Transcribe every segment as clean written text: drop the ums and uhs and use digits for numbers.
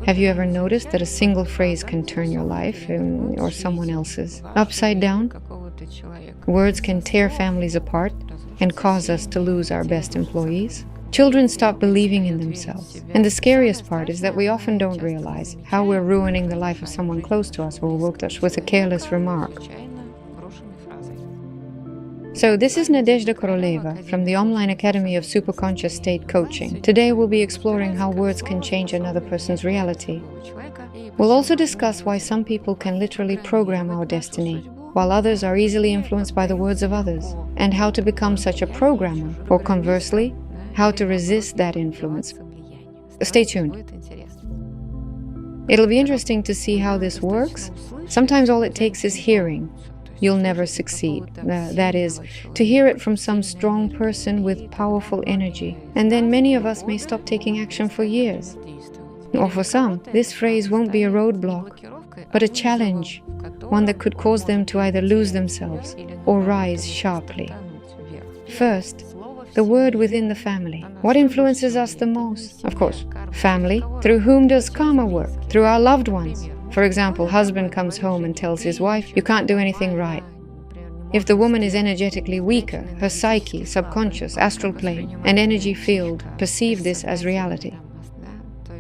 Have you ever noticed that a single phrase can turn your life or someone else's upside down? Words can tear families apart and cause us to lose our best employees. Children stop believing in themselves. And the scariest part is that we often don't realize how we're ruining the life of someone close to us or with a careless remark. So this is Nadezhda Koroleva from the Omline Academy of Superconscious State Coaching. Today we'll be exploring how words can change another person's reality. We'll also discuss why some people can literally program our destiny, while others are easily influenced by the words of others, and how to become such a programmer, or conversely, how to resist that influence. Stay tuned. It'll be interesting to see how this works. Sometimes all it takes is hearing. You'll never succeed. That is, to hear it from some strong person with powerful energy. And then many of us may stop taking action for years. Or for some, this phrase won't be a roadblock, but a challenge, one that could cause them to either lose themselves or rise sharply. First, the word within the family. What influences us the most? Of course, family. Through whom does karma work? Through our loved ones. For example, husband comes home and tells his wife, "You can't do anything right." If the woman is energetically weaker, her psyche, subconscious, astral plane, and energy field perceive this as reality.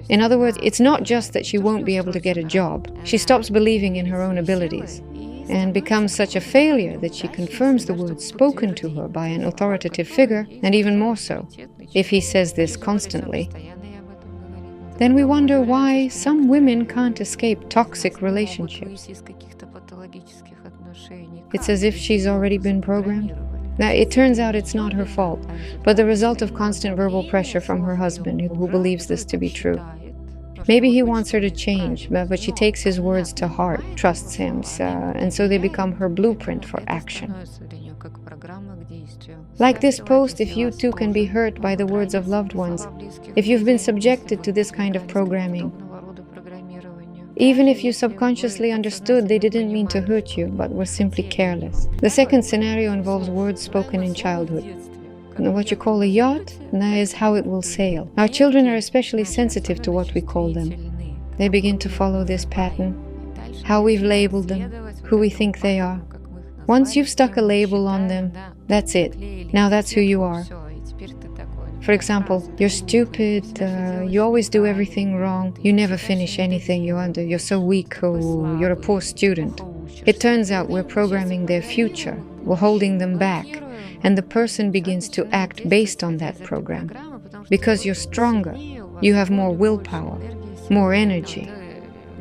In other words, it's not just that she won't be able to get a job. She stops believing in her own abilities and becomes such a failure that she confirms the words spoken to her by an authoritative figure, and even more so, if he says this constantly. Then we wonder why some women can't escape toxic relationships. It's as if she's already been programmed. Now, it turns out it's not her fault, but the result of constant verbal pressure from her husband, who believes this to be true. Maybe he wants her to change, but she takes his words to heart, trusts him, and so they become her blueprint for action. Like this post, if you too can be hurt by the words of loved ones, if you've been subjected to this kind of programming, even if you subconsciously understood they didn't mean to hurt you, but were simply careless. The second scenario involves words spoken in childhood. What you call a yacht, that is how it will sail. Our children are especially sensitive to what we call them. They begin to follow this pattern, how we've labeled them, who we think they are. Once you've stuck a label on them, that's it. Now that's who you are. For example, you're stupid, you always do everything wrong, you never finish anything you're so weak, you're a poor student. It turns out we're programming their future, we're holding them back, and the person begins to act based on that program. Because you're stronger, you have more willpower, more energy.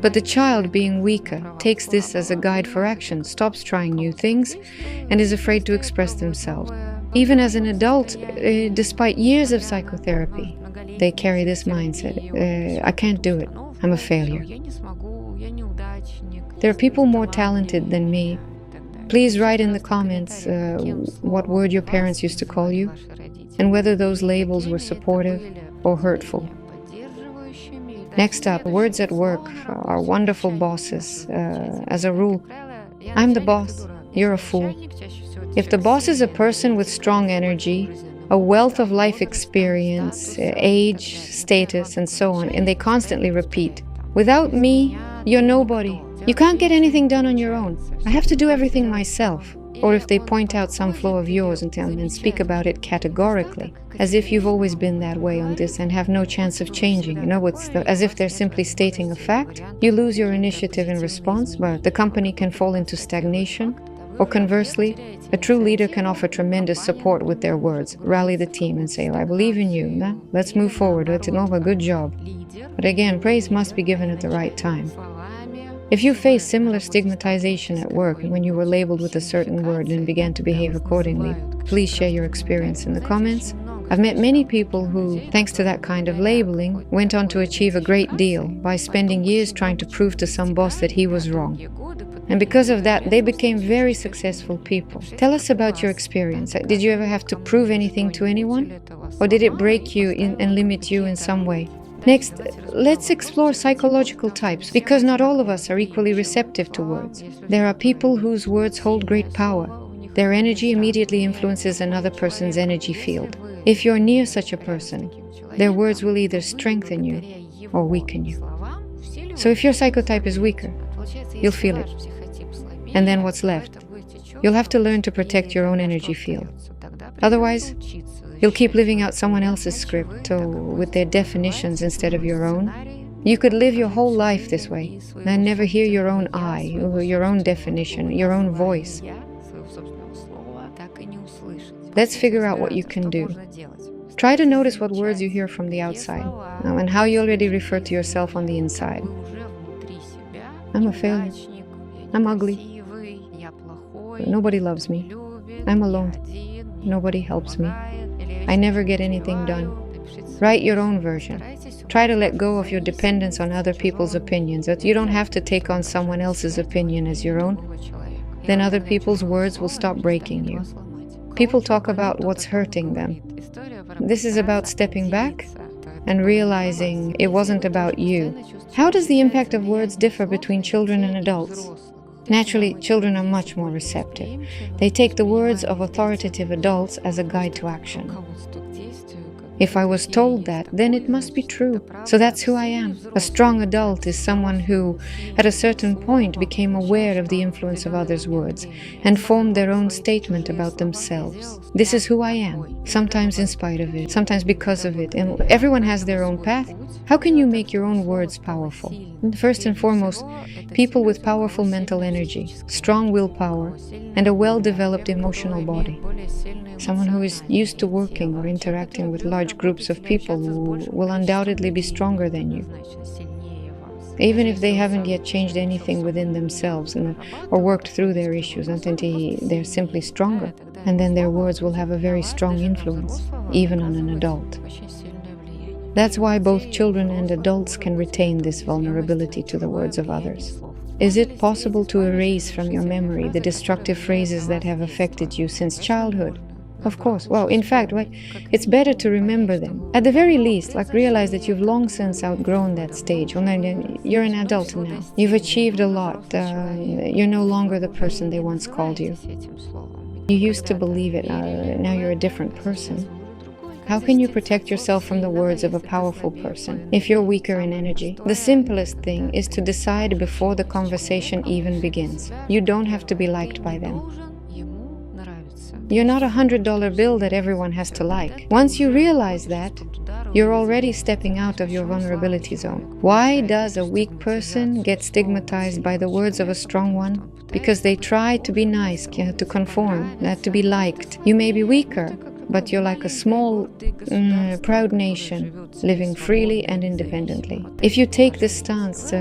But the child, being weaker, takes this as a guide for action, stops trying new things, and is afraid to express themselves. Even as an adult, despite years of psychotherapy, they carry this mindset. I can't do it. I'm a failure. There are people more talented than me. Please write in the comments what word your parents used to call you, and whether those labels were supportive or hurtful. Next up, words at work are wonderful bosses. As a rule, I'm the boss, you're a fool. If the boss is a person with strong energy, a wealth of life experience, age, status, and so on, and they constantly repeat, "Without me, you're nobody. You can't get anything done on your own. I have to do everything myself." Or if they point out some flaw of yours and speak about it categorically, as if you've always been that way on this and have no chance of changing, as if they're simply stating a fact, you lose your initiative in response, but the company can fall into stagnation. Or conversely, a true leader can offer tremendous support with their words, rally the team and say, "I believe in you, let's move forward, let's have a good job." But again, praise must be given at the right time. If you face similar stigmatization at work when you were labeled with a certain word and began to behave accordingly, please share your experience in the comments. I've met many people who, thanks to that kind of labeling, went on to achieve a great deal by spending years trying to prove to some boss that he was wrong. And because of that, they became very successful people. Tell us about your experience. Did you ever have to prove anything to anyone? Or did it break you and limit you in some way? Next, let's explore psychological types, because not all of us are equally receptive to words. There are people whose words hold great power. Their energy immediately influences another person's energy field. If you're near such a person, their words will either strengthen you or weaken you. So if your psychotype is weaker, you'll feel it. And then what's left? You'll have to learn to protect your own energy field. Otherwise, you'll keep living out someone else's script, or with their definitions instead of your own. You could live your whole life this way and never hear your own I, or your own definition, your own voice. Let's figure out what you can do. Try to notice what words you hear from the outside, and how you already refer to yourself on the inside. I'm a failure. I'm ugly. Nobody loves me. I'm alone. Nobody helps me. I never get anything done. Write your own version. Try to let go of your dependence on other people's opinions, that you don't have to take on someone else's opinion as your own. Then other people's words will stop breaking you. People talk about what's hurting them. This is about stepping back and realizing it wasn't about you. How does the impact of words differ between children and adults? Naturally, children are much more receptive. They take the words of authoritative adults as a guide to action. If I was told that, then it must be true. So that's who I am. A strong adult is someone who, at a certain point, became aware of the influence of others' words and formed their own statement about themselves. This is who I am, sometimes in spite of it, sometimes because of it, and everyone has their own path. How can you make your own words powerful? First and foremost, people with powerful mental energy, strong willpower, and a well-developed emotional body. Someone who is used to working or interacting with large groups of people will undoubtedly be stronger than you. Even if they haven't yet changed anything within themselves or worked through their issues, until they're simply stronger. And then their words will have a very strong influence, even on an adult. That's why both children and adults can retain this vulnerability to the words of others. Is it possible to erase from your memory the destructive phrases that have affected you since childhood? Of course. Well, in fact, it's better to remember them. At the very least, realize that you've long since outgrown that stage. Well, you're an adult now. You've achieved a lot. You're no longer the person they once called you. You used to believe it. Now you're a different person. How can you protect yourself from the words of a powerful person if you're weaker in energy? The simplest thing is to decide before the conversation even begins. You don't have to be liked by them. You're not a $100 bill that everyone has to like. Once you realize that, you're already stepping out of your vulnerability zone. Why does a weak person get stigmatized by the words of a strong one? Because they try to be nice, to conform, to be liked. You may be weaker, but you're like a small, proud nation, living freely and independently. If you take this stance,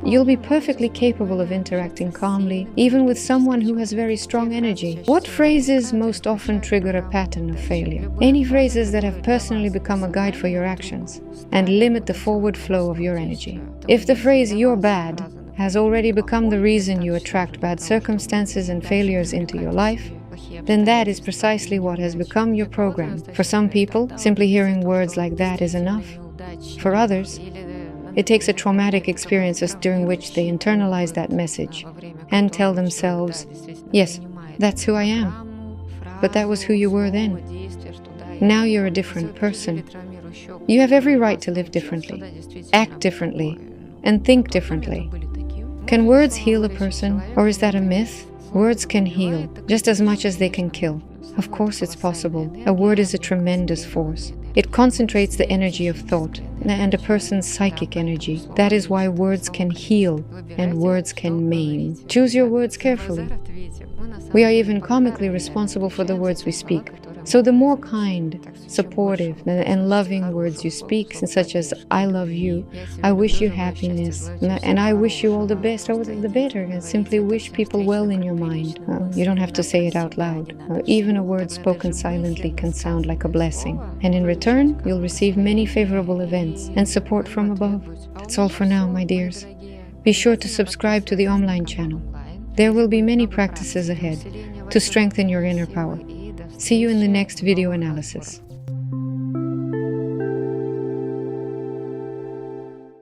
you'll be perfectly capable of interacting calmly, even with someone who has very strong energy. What phrases most often trigger a pattern of failure? Any phrases that have personally become a guide for your actions and limit the forward flow of your energy. If the phrase "you're bad" has already become the reason you attract bad circumstances and failures into your life, then that is precisely what has become your program. For some people, simply hearing words like that is enough. For others, it takes a traumatic experience during which they internalize that message and tell themselves, yes, that's who I am, but that was who you were then. Now you're a different person. You have every right to live differently, act differently, and think differently. Can words heal a person, or is that a myth? Words can heal, just as much as they can kill. Of course it's possible. A word is a tremendous force. It concentrates the energy of thought and a person's psychic energy. That is why words can heal and words can maim. Choose your words carefully. We are even comically responsible for the words we speak. So the more kind, supportive, and loving words you speak, such as "I love you," "I wish you happiness," and "I wish you all the best," the better. And simply wish people well in your mind. You don't have to say it out loud. Even a word spoken silently can sound like a blessing. And in return, you'll receive many favorable events and support from above. That's all for now, my dears. Be sure to subscribe to the Omline channel. There will be many practices ahead to strengthen your inner power. See you in the next video analysis.